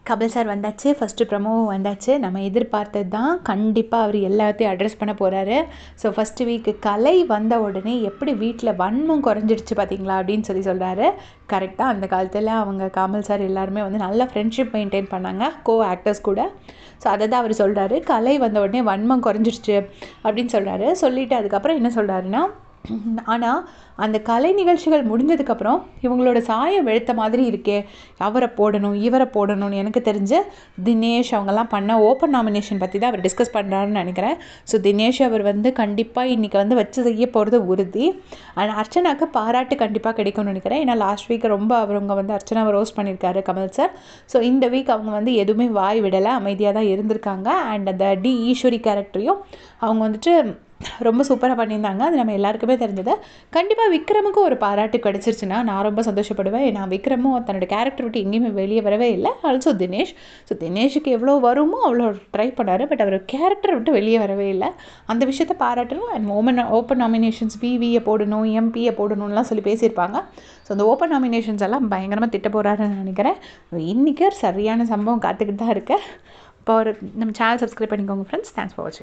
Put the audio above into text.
Kapil sir வந்தாச்சு, first ப்ரமோவும் வந்தாச்சு. நம்ம எதிர்பார்த்தது தான். கண்டிப்பாக அவர் எல்லாத்தையும் அட்ரஸ் பண்ண போகிறாரு. ஸோ ஃபஸ்ட்டு வீக்கு கலை வந்த உடனே எப்படி வீட்டில் வன்மம் குறைஞ்சிடுச்சு பார்த்தீங்களா அப்படின்னு சொல்கிறாரு. கரெக்டாக அந்த காலத்தில் அவங்க கமல் சார் எல்லாருமே வந்து நல்ல ஃப்ரெண்ட்ஷிப் மெயின்டைன் பண்ணாங்க கோ ஆக்டர்ஸ் கூட. ஸோ அதை தான் அவர் சொல்கிறாரு. கலை வந்த உடனே வன்மம் குறைஞ்சிடுச்சு அப்படின்னு சொல்கிறாரு. சொல்லிவிட்டு அதுக்கப்புறம் என்ன சொல்கிறாருன்னா, ஆனால் அந்த கலை நிகழ்ச்சிகள் முடிஞ்சதுக்கப்புறம் இவங்களோட சாயம் வெளுத்த மாதிரி இருக்கே, அவரை போடணும் இவரை போடணும்னு எனக்கு தெரிஞ்சு தினேஷ் அவங்கெல்லாம் பண்ண ஓப்பன் நாமினேஷன் பற்றி தான் அவர் டிஸ்கஸ் பண்ணுறாருன்னு நினைக்கிறேன். ஸோ தினேஷ் அவர் வந்து கண்டிப்பாக இன்றைக்கி வந்து வச்சு செய்ய போகிறது உறுதி. அண்ட் அர்ச்சனாவுக்கு பாராட்டு கண்டிப்பாக கிடைக்கும்னு நினைக்கிறேன். ஏன்னா லாஸ்ட் வீக் ரொம்ப அவங்க வந்து அர்ச்சனாவை ரோஸ்ட் பண்ணியிருக்காரு கமல் சார். ஸோ இந்த வீக் அவங்க வந்து எதுவுமே வாய் விடலை, அமைதியாக தான் இருந்திருக்காங்க. அண்ட் அந்த டி ஈஸ்வரி கேரக்டரையும் அவங்க வந்துட்டு ரொம்ப சூப்பராக பண்ணியிருந்தாங்க. அது நம்ம எல்லாருக்குமே தெரிஞ்சது. கண்டிப்பாக விக்ரமுக்கு ஒரு பாராட்டு கிடச்சிருச்சுன்னா நான் ரொம்ப சந்தோஷப்படுவேன். ஏன்னா விக்ரமும் தன்னோட கேரக்டர் விட்டு எங்கேயுமே வெளியே வரவே இல்லை. ஆல்சோ தினேஷ். ஸோ தினேஷுக்கு எவ்வளோ வருமோ அவ்வளோ ட்ரை பண்ணார். பட் அவர் கேரக்டர் விட்டு வெளியே வரவே இல்லை. அந்த விஷயத்தை பாராட்டணும். அண்ட் ஓப்பன் நாமினேஷன்ஸ் பிவியை போடணும், எம்பியை போடணும்லாம் சொல்லி பேசியிருப்பாங்க. ஸோ அந்த ஓப்பன் நாமினேஷன்ஸ் எல்லாம் பயங்கரமாக திட்ட போகிறாருன்னு நினைக்கிறேன். இன்றைக்கி சரியான சம்பவம் காத்துக்கிட்டு தான் இருக்கேன். இப்போ ஒரு நம்ம சேனல் சப்ஸ்கிரைப் பண்ணிக்கோங்க ஃப்ரெண்ட்ஸ். தேங்க்ஸ் ஃபார் வாட்சிங்.